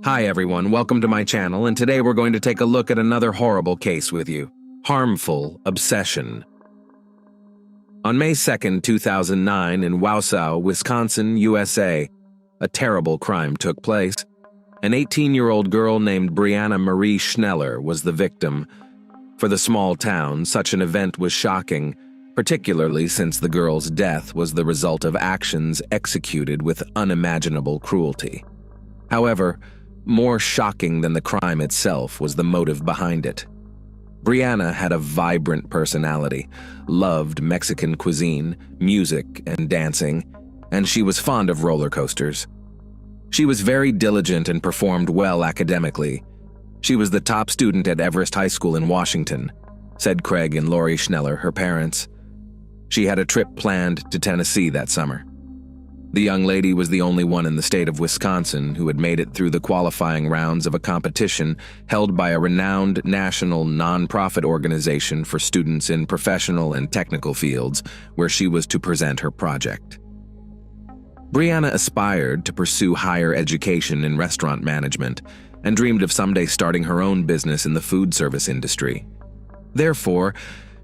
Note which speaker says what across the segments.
Speaker 1: Hi everyone, welcome to my channel, and today we're going to take a look at another horrible case with you. Harmful obsession. On May 2nd, 2009, in Wausau, Wisconsin, USA, a terrible crime took place. An 18-year-old girl named Breanna Marie Schneller was the victim. For the small town, such an event was shocking, particularly since the girl's death was the result of actions executed with unimaginable cruelty. However, more shocking than the crime itself was the motive behind it. Breanna had a vibrant personality, loved Mexican cuisine, music, and dancing, and she was fond of roller coasters. She was very diligent and performed well academically. She was the top student at Everest High School in Washington, said Craig and Lori Schneller, her parents. She had a trip planned to Tennessee that summer. The young lady was the only one in the state of Wisconsin who had made it through the qualifying rounds of a competition held by a renowned national nonprofit organization for students in professional and technical fields, where she was to present her project. Breanna aspired to pursue higher education in restaurant management and dreamed of someday starting her own business in the food service industry. Therefore,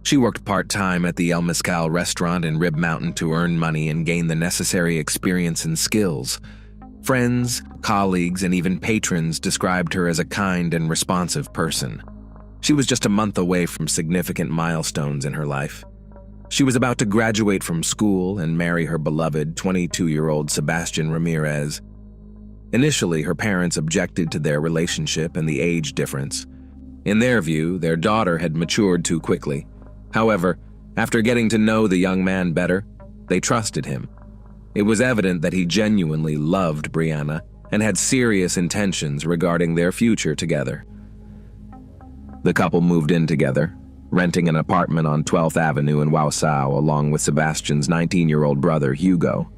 Speaker 1: she worked part-time at the El Mezcal restaurant in Rib Mountain to earn money and gain the necessary experience and skills. Friends, colleagues, and even patrons described her as a kind and responsive person. She was just a month away from significant milestones in her life. She was about to graduate from school and marry her beloved 22-year-old Sebastian Ramirez. Initially, her parents objected to their relationship and the age difference. In their view, their daughter had matured too quickly. However, after getting to know the young man better, they trusted him. It was evident that he genuinely loved Breanna and had serious intentions regarding their future together. The couple moved in together, renting an apartment on 12th Avenue in Wausau along with Sebastian's 19-year-old brother, Hugo.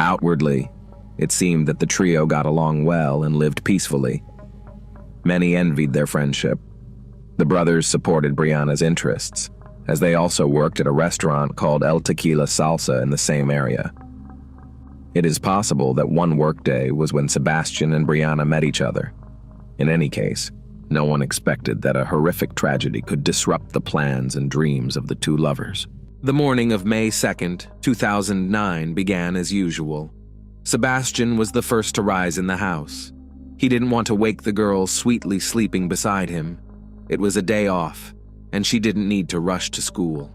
Speaker 1: Outwardly, it seemed that the trio got along well and lived peacefully. Many envied their friendship. The brothers supported Breanna's interests, as they also worked at a restaurant called El Tequila Salsa in the same area. It is possible that one workday was when Sebastian and Breanna met each other. In any case, no one expected that a horrific tragedy could disrupt the plans and dreams of the two lovers. The morning of May 2nd, 2009 began as usual. Sebastian was the first to rise in the house. He didn't want to wake the girl sweetly sleeping beside him. It was a day off, and she didn't need to rush to school.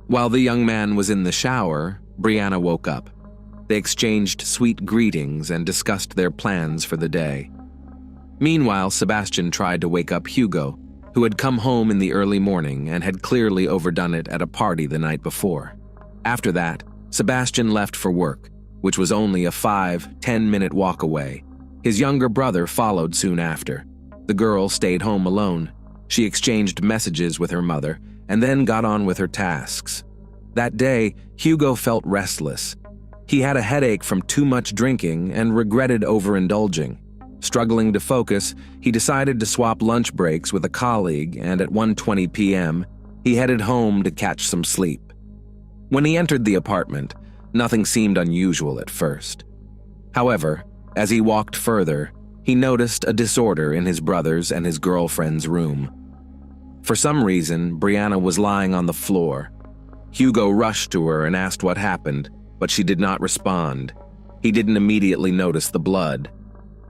Speaker 1: While the young man was in the shower, Breanna woke up. They exchanged sweet greetings and discussed their plans for the day. Meanwhile, Sebastian tried to wake up Hugo, who had come home in the early morning and had clearly overdone it at a party the night before. After that, Sebastian left for work, which was only a 5-10-minute walk away. His younger brother followed soon after. The girl stayed home alone. She exchanged messages with her mother and then got on with her tasks. That day, Hugo felt restless. He had a headache from too much drinking and regretted overindulging. Struggling to focus, he decided to swap lunch breaks with a colleague, and at 1:20 p.m., he headed home to catch some sleep. When he entered the apartment, nothing seemed unusual at first. However, as he walked further, he noticed a disorder in his brother's and his girlfriend's room. For some reason, Breanna was lying on the floor. Hugo rushed to her and asked what happened, but she did not respond. He didn't immediately notice the blood.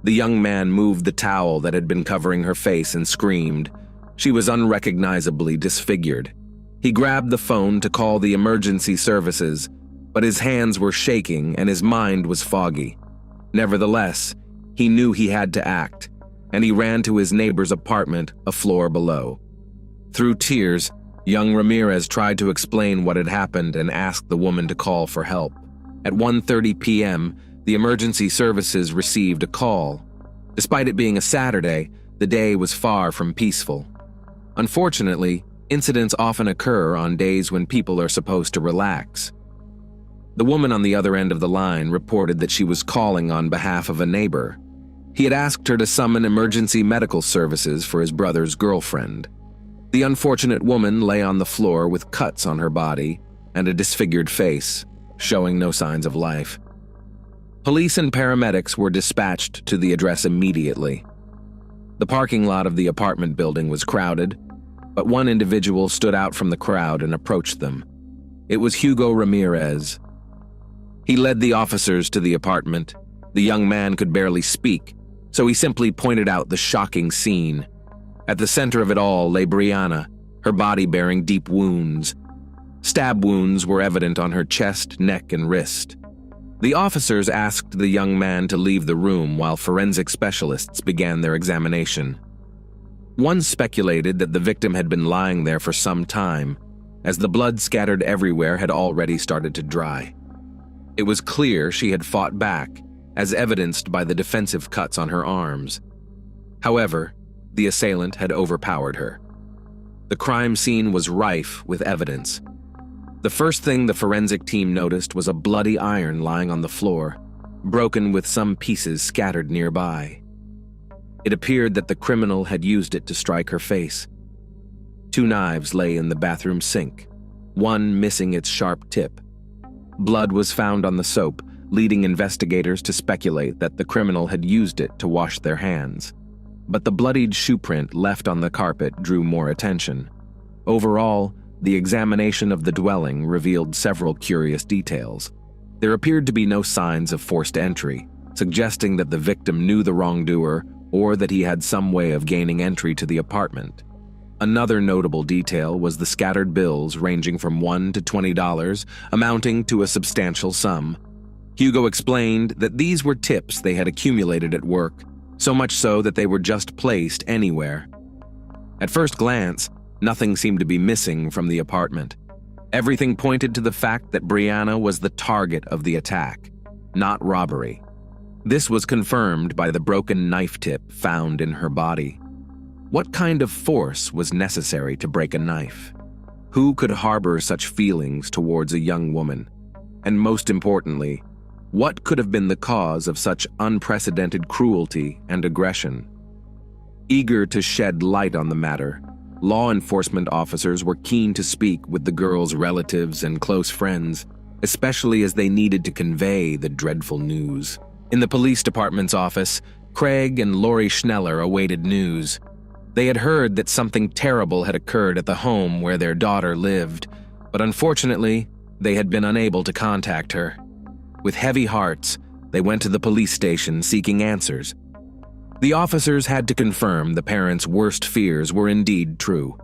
Speaker 1: The young man moved the towel that had been covering her face and screamed. She was unrecognizably disfigured. He grabbed the phone to call the emergency services, but his hands were shaking and his mind was foggy. Nevertheless, he knew he had to act, and he ran to his neighbor's apartment a floor below. Through tears, young Ramirez tried to explain what had happened and asked the woman to call for help. At 1:30 p.m., the emergency services received a call. Despite it being a Saturday, the day was far from peaceful. Unfortunately, incidents often occur on days when people are supposed to relax. The woman on the other end of the line reported that she was calling on behalf of a neighbor. He had asked her to summon emergency medical services for his brother's girlfriend. The unfortunate woman lay on the floor with cuts on her body and a disfigured face, showing no signs of life. Police and paramedics were dispatched to the address immediately. The parking lot of the apartment building was crowded, but one individual stood out from the crowd and approached them. It was Hugo Ramirez. He led the officers to the apartment. The young man could barely speak, so he simply pointed out the shocking scene. At the center of it all lay Breanna, her body bearing deep wounds. Stab wounds were evident on her chest, neck, and wrist. The officers asked the young man to leave the room while forensic specialists began their examination. One speculated that the victim had been lying there for some time, as the blood scattered everywhere had already started to dry. It was clear she had fought back, as evidenced by the defensive cuts on her arms. However, the assailant had overpowered her. The crime scene was rife with evidence. The first thing the forensic team noticed was a bloody iron lying on the floor, broken with some pieces scattered nearby. It appeared that the criminal had used it to strike her face. 2 knives lay in the bathroom sink, one missing its sharp tip. Blood was found on the soap, leading investigators to speculate that the criminal had used it to wash their hands. But the bloodied shoe print left on the carpet drew more attention. Overall, the examination of the dwelling revealed several curious details. There appeared to be no signs of forced entry, suggesting that the victim knew the wrongdoer or that he had some way of gaining entry to the apartment. Another notable detail was the scattered bills ranging from $1 to $20, amounting to a substantial sum. Hugo explained that these were tips they had accumulated at work, so much so that they were just placed anywhere. At first glance, nothing seemed to be missing from the apartment. Everything pointed to the fact that Breanna was the target of the attack, not robbery. This was confirmed by the broken knife tip found in her body. What kind of force was necessary to break a knife? Who could harbor such feelings towards a young woman? And most importantly, what could have been the cause of such unprecedented cruelty and aggression? Eager to shed light on the matter, law enforcement officers were keen to speak with the girl's relatives and close friends, especially as they needed to convey the dreadful news. In the police department's office, Craig and Lori Schneller awaited news. They had heard that something terrible had occurred at the home where their daughter lived, but unfortunately, they had been unable to contact her. With heavy hearts, they went to the police station seeking answers. The officers had to confirm the parents' worst fears were indeed true.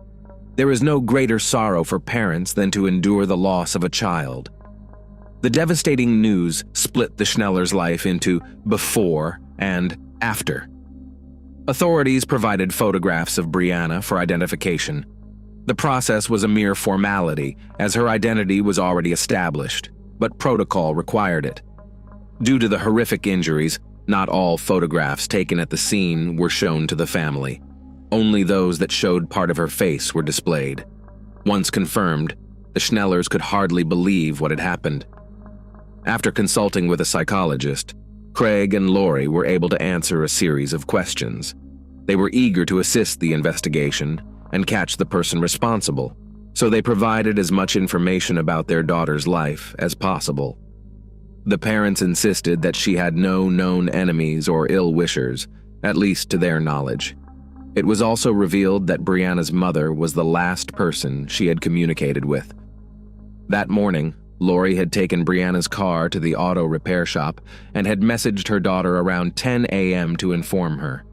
Speaker 1: There is no greater sorrow for parents than to endure the loss of a child. The devastating news split the Schnellers' life into before and after. Authorities provided photographs of Breanna for identification. The process was a mere formality, as her identity was already established, but protocol required it. Due to the horrific injuries, not all photographs taken at the scene were shown to the family. Only those that showed part of her face were displayed. Once confirmed, the Schnellers could hardly believe what had happened. After consulting with a psychologist, Craig and Lori were able to answer a series of questions. They were eager to assist the investigation and catch the person responsible, so they provided as much information about their daughter's life as possible. The parents insisted that she had no known enemies or ill-wishers, at least to their knowledge. It was also revealed that Breanna's mother was the last person she had communicated with. That morning, Lori had taken Breanna's car to the auto repair shop and had messaged her daughter around 10 a.m. to inform her.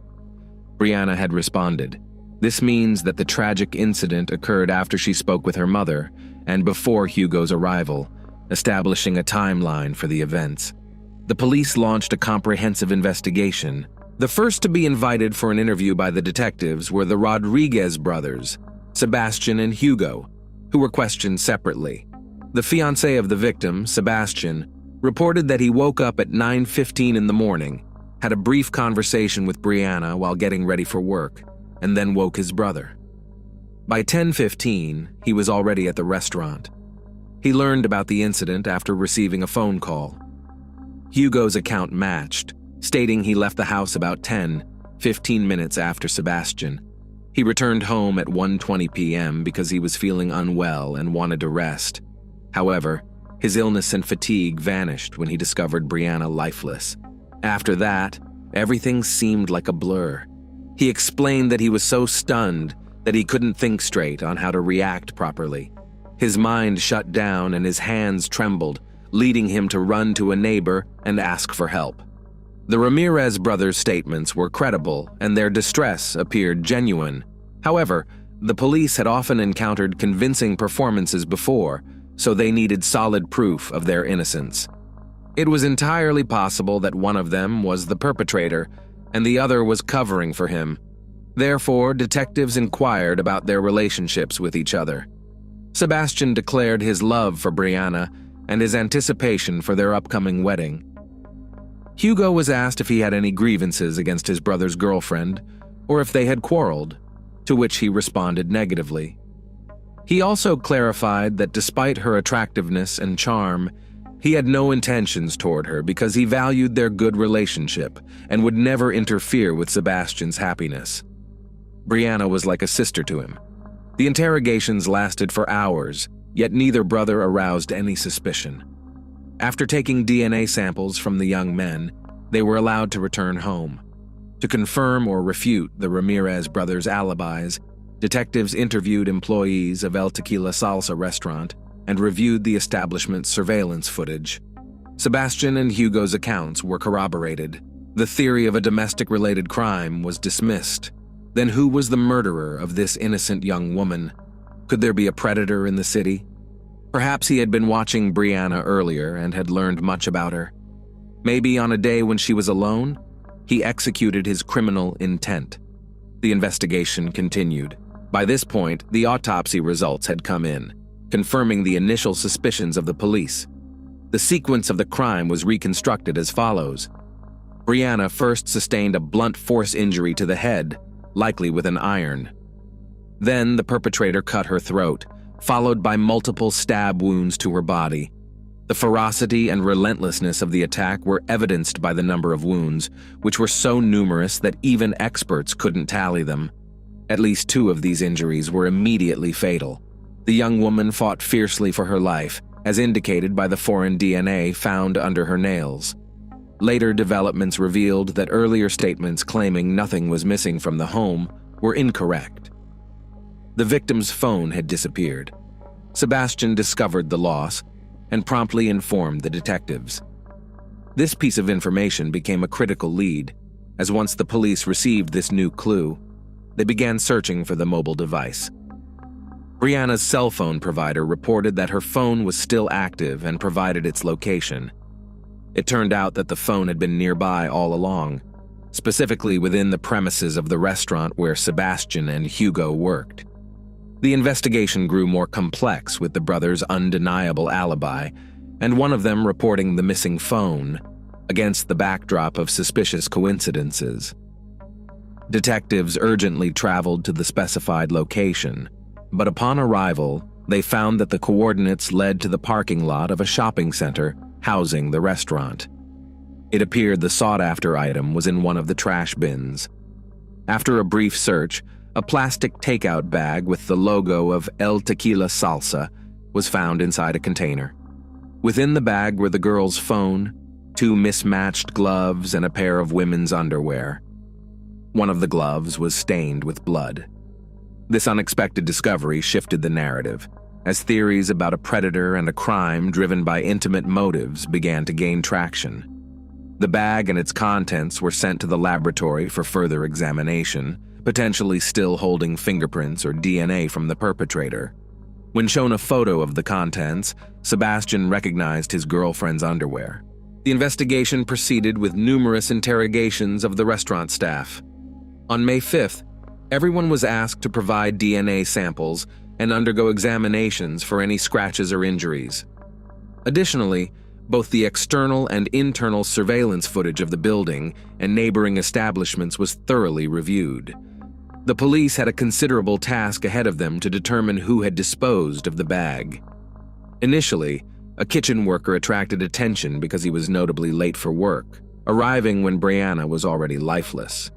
Speaker 1: Breanna had responded. This means that the tragic incident occurred after she spoke with her mother and before Hugo's arrival, establishing a timeline for the events. The police launched a comprehensive investigation. The first to be invited for an interview by the detectives were the Rodriguez brothers, Sebastian and Hugo, who were questioned separately. The fiancé of the victim, Sebastian, reported that he woke up at 9:15 in the morning, had a brief conversation with Breanna while getting ready for work, and then woke his brother. By 10:15, he was already at the restaurant. He learned about the incident after receiving a phone call. Hugo's account matched, stating he left the house about 15 minutes after Sebastian. He returned home at 1:20 p.m. because he was feeling unwell and wanted to rest. However, His illness and fatigue vanished when he discovered Breanna lifeless. After that, everything seemed like a blur. He explained that he was so stunned that he couldn't think straight on how to react properly. His mind shut down and his hands trembled, leading him to run to a neighbor and ask for help. The Ramirez brothers' statements were credible and their distress appeared genuine. However, the police had often encountered convincing performances before, so they needed solid proof of their innocence. It was entirely possible that one of them was the perpetrator and the other was covering for him. Therefore, detectives inquired about their relationships with each other. Sebastian declared his love for Breanna and his anticipation for their upcoming wedding. Hugo was asked if he had any grievances against his brother's girlfriend or if they had quarreled, to which he responded negatively. He also clarified that despite her attractiveness and charm, he had no intentions toward her because he valued their good relationship and would never interfere with Sebastian's happiness. Breanna was like a sister to him. The interrogations lasted for hours, yet neither brother aroused any suspicion. After taking DNA samples from the young men, they were allowed to return home. To confirm or refute the Ramirez brothers' alibis, detectives interviewed employees of El Tequila Salsa restaurant and reviewed the establishment's surveillance footage. Sebastian and Hugo's accounts were corroborated. The theory of a domestic-related crime was dismissed. Then who was the murderer of this innocent young woman? Could there be a predator in the city? Perhaps he had been watching Breanna earlier and had learned much about her. Maybe on a day when she was alone, he executed his criminal intent. The investigation continued. By this point, the autopsy results had come in, confirming the initial suspicions of the police. The sequence of the crime was reconstructed as follows. Breanna first sustained a blunt force injury to the head, likely with an iron. Then the perpetrator cut her throat, followed by multiple stab wounds to her body. The ferocity and relentlessness of the attack were evidenced by the number of wounds, which were so numerous that even experts couldn't tally them. At least 2 of these injuries were immediately fatal. The young woman fought fiercely for her life, as indicated by the foreign DNA found under her nails. Later developments revealed that earlier statements claiming nothing was missing from the home were incorrect. The victim's phone had disappeared. Sebastian discovered the loss and promptly informed the detectives. This piece of information became a critical lead, as once the police received this new clue, they began searching for the mobile device. Breanna's cell phone provider reported that her phone was still active and provided its location. It turned out that the phone had been nearby all along, specifically within the premises of the restaurant where Sebastian and Hugo worked. The investigation grew more complex with the brothers' undeniable alibi, and one of them reporting the missing phone, against the backdrop of suspicious coincidences. Detectives urgently traveled to the specified location, but upon arrival, they found that the coordinates led to the parking lot of a shopping center housing the restaurant. It appeared the sought-after item was in one of the trash bins. After a brief search, a plastic takeout bag with the logo of El Tequila Salsa was found inside a container. Within the bag were the girl's phone, 2 mismatched gloves, and a pair of women's underwear. One of the gloves was stained with blood. This unexpected discovery shifted the narrative, as theories about a predator and a crime driven by intimate motives began to gain traction. The bag and its contents were sent to the laboratory for further examination, potentially still holding fingerprints or DNA from the perpetrator. When shown a photo of the contents, Sebastian recognized his girlfriend's underwear. The investigation proceeded with numerous interrogations of the restaurant staff. On May 5th, everyone was asked to provide DNA samples and undergo examinations for any scratches or injuries. Additionally, both the external and internal surveillance footage of the building and neighboring establishments was thoroughly reviewed. The police had a considerable task ahead of them to determine who had disposed of the bag. Initially, a kitchen worker attracted attention because he was notably late for work, arriving when Breanna was already lifeless.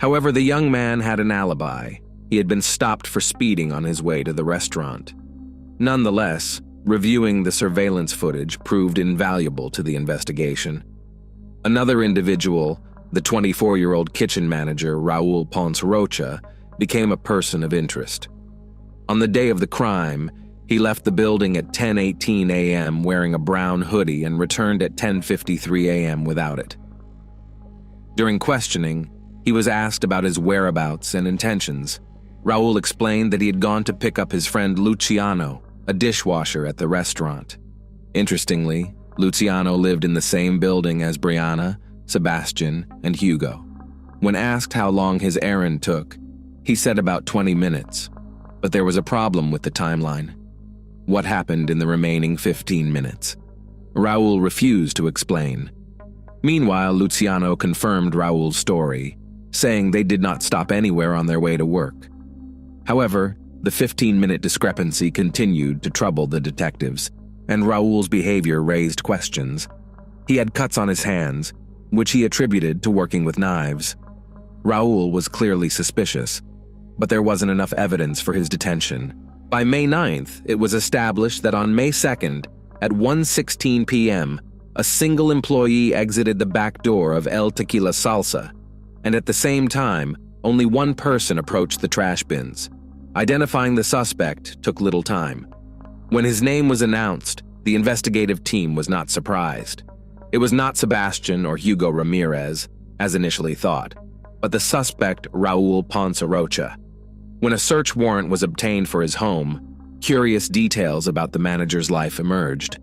Speaker 1: However, the young man had an alibi. He had been stopped for speeding on his way to the restaurant. Nonetheless, Reviewing the surveillance footage proved invaluable to the investigation. Another individual, the 24-year-old kitchen manager Raul Ponce Rocha, became a person of interest. On the day of the crime, he left the building at 10:18 a.m. wearing a brown hoodie and returned at 10:53 a.m. without it. During questioning, he was asked about his whereabouts and intentions. Raul explained that he had gone to pick up his friend Luciano, a dishwasher at the restaurant. Interestingly, Luciano lived in the same building as Breanna, Sebastian, and Hugo. When asked how long his errand took, he said about 20 minutes, but there was a problem with the timeline. What happened in the remaining 15 minutes? Raul refused to explain. Meanwhile, Luciano confirmed Raul's story, saying they did not stop anywhere on their way to work. However, the 15-minute discrepancy continued to trouble the detectives, and Raul's behavior raised questions. He had cuts on his hands, which he attributed to working with knives. Raul was clearly suspicious, but there wasn't enough evidence for his detention. By May 9th, it was established that on May 2nd, at 1:16 p.m., a single employee exited the back door of El Tequila Salsa, and at the same time, only one person approached the trash bins. Identifying the suspect took little time. When his name was announced, the investigative team was not surprised. It was not Sebastian or Hugo Ramirez, as initially thought, but the suspect Raul Ponce Rocha. When a search warrant was obtained for his home, curious details about the manager's life emerged.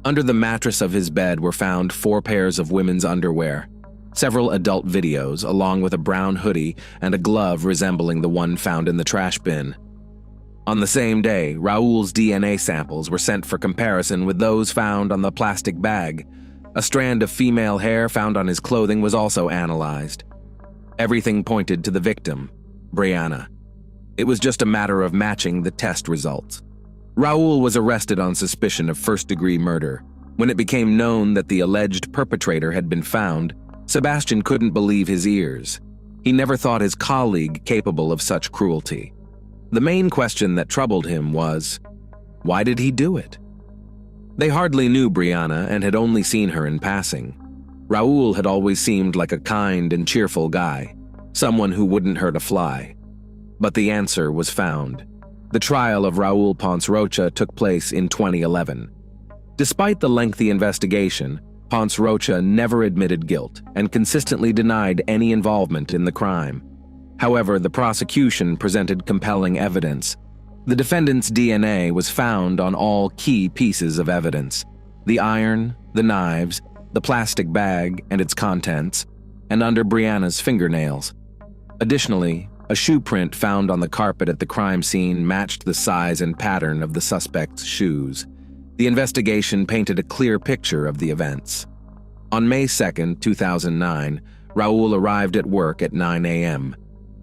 Speaker 1: Under the mattress of his bed were found 4 pairs of women's underwear, several adult videos, along with a brown hoodie and a glove resembling the one found in the trash bin. On the same day, Raul's DNA samples were sent for comparison with those found on the plastic bag. A strand of female hair found on his clothing was also analyzed. Everything pointed to the victim, Breanna. It was just a matter of matching the test results. Raul was arrested on suspicion of first-degree murder. When it became known that the alleged perpetrator had been found, Sebastian couldn't believe his ears. He never thought his colleague capable of such cruelty. The main question that troubled him was, why did he do it? They hardly knew Breanna and had only seen her in passing. Raul had always seemed like a kind and cheerful guy, someone who wouldn't hurt a fly. But the answer was found. The trial of Raul Ponce Rocha took place in 2011. Despite the lengthy investigation, Ponce Rocha never admitted guilt and consistently denied any involvement in the crime. However, the prosecution presented compelling evidence. The defendant's DNA was found on all key pieces of evidence: the iron, the knives, the plastic bag and its contents, and under Breanna's fingernails. Additionally, a shoe print found on the carpet at the crime scene matched the size and pattern of the suspect's shoes. The investigation painted a clear picture of the events. On May 2, 2009, Raul arrived at work at 9 a.m.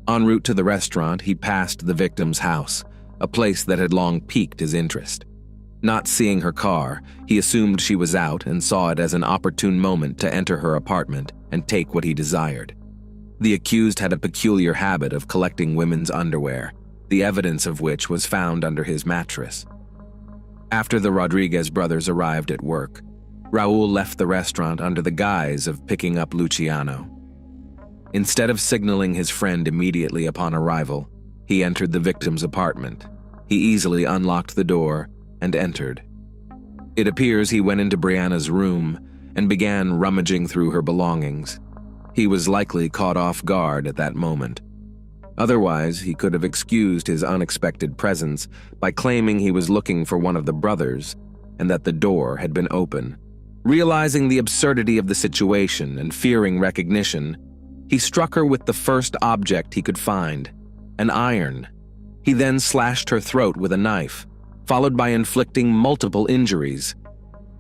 Speaker 1: En route to the restaurant, he passed the victim's house, a place that had long piqued his interest. Not seeing her car, he assumed she was out and saw it as an opportune moment to enter her apartment and take what he desired. The accused had a peculiar habit of collecting women's underwear, the evidence of which was found under his mattress. After the Rodriguez brothers arrived at work, Raul left the restaurant under the guise of picking up Luciano. Instead of signaling his friend immediately upon arrival, he entered the victim's apartment. He easily unlocked the door and entered. It appears he went into Breanna's room and began rummaging through her belongings. He was likely caught off guard at that moment. Otherwise, he could have excused his unexpected presence by claiming he was looking for one of the brothers and that the door had been open. Realizing the absurdity of the situation and fearing recognition, he struck her with the first object he could find, an iron. He then slashed her throat with a knife, followed by inflicting multiple injuries.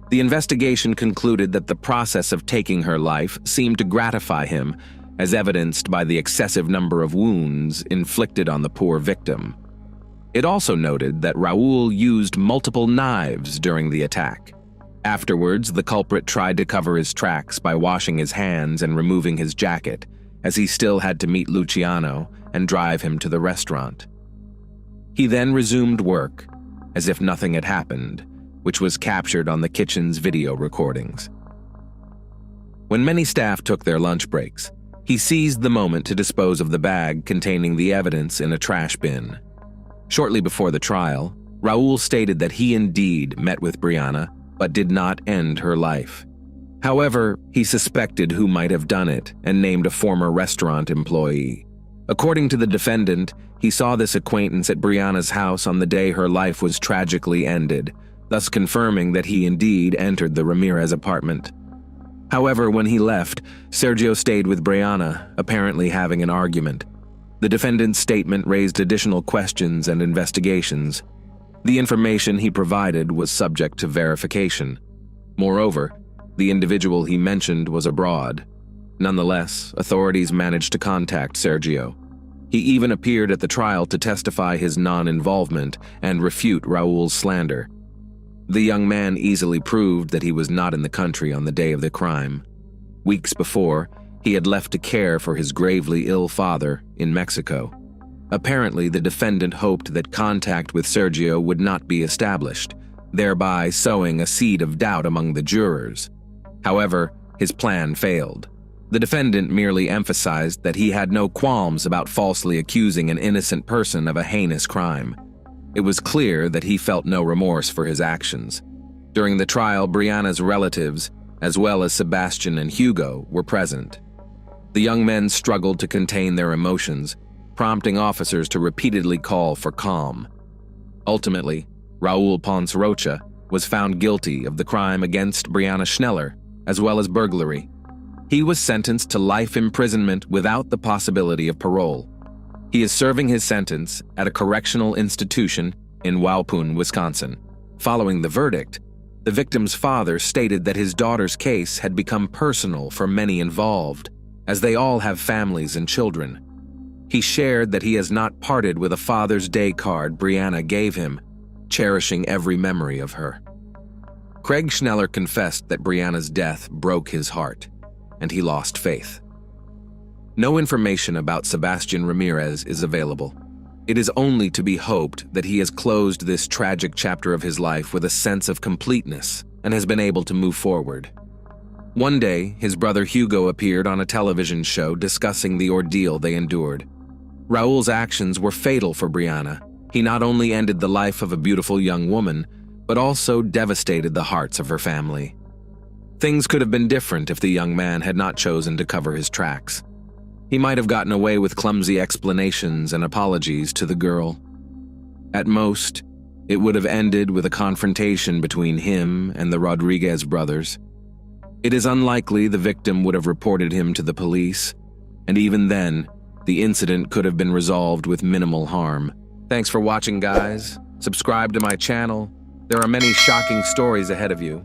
Speaker 1: The investigation concluded that the process of taking her life seemed to gratify him, as evidenced by the excessive number of wounds inflicted on the poor victim. It also noted that Raul used multiple knives during the attack. Afterwards, the culprit tried to cover his tracks by washing his hands and removing his jacket, as he still had to meet Luciano and drive him to the restaurant. He then resumed work, as if nothing had happened, which was captured on the kitchen's video recordings. When many staff took their lunch breaks, he seized the moment to dispose of the bag containing the evidence in a trash bin. Shortly before the trial, Raul stated that he indeed met with Breanna, but did not end her life. However, he suspected who might have done it and named a former restaurant employee. According to the defendant, he saw this acquaintance at Breanna's house on the day her life was tragically ended, thus confirming that he indeed entered the Ramirez apartment. However, when he left, Sergio stayed with Breanna, apparently having an argument. The defendant's statement raised additional questions and investigations. The information he provided was subject to verification. Moreover, the individual he mentioned was abroad. Nonetheless, authorities managed to contact Sergio. He even appeared at the trial to testify his non-involvement and refute Raul's slander. The young man easily proved that he was not in the country on the day of the crime. Weeks before, he had left to care for his gravely ill father in Mexico. Apparently, the defendant hoped that contact with Sergio would not be established, thereby sowing a seed of doubt among the jurors. However, his plan failed. The defendant merely emphasized that he had no qualms about falsely accusing an innocent person of a heinous crime. It was clear that he felt no remorse for his actions. During the trial, Breanna's relatives, as well as Sebastian and Hugo, were present. The young men struggled to contain their emotions, prompting officers to repeatedly call for calm. Ultimately, Raul Ponce Rocha was found guilty of the crime against Breanna Schneller, as well as burglary. He was sentenced to life imprisonment without the possibility of parole. He is serving his sentence at a correctional institution in Wausau, Wisconsin. Following the verdict, the victim's father stated that his daughter's case had become personal for many involved, as they all have families and children. He shared that he has not parted with a Father's Day card Breanna gave him, cherishing every memory of her. Craig Schneller confessed that Breanna's death broke his heart, and he lost faith. No information about Sebastian Ramirez is available. It is only to be hoped that he has closed this tragic chapter of his life with a sense of completeness and has been able to move forward. One day, his brother Hugo appeared on a television show discussing the ordeal they endured. Raul's actions were fatal for Breanna. He not only ended the life of a beautiful young woman, but also devastated the hearts of her family. Things could have been different if the young man had not chosen to cover his tracks. He might have gotten away with clumsy explanations and apologies to the girl. At most, it would have ended with a confrontation between him and the Rodriguez brothers. It is unlikely the victim would have reported him to the police, and even then, the incident could have been resolved with minimal harm. Thanks for watching, guys. Subscribe to my channel. There are many shocking stories ahead of you.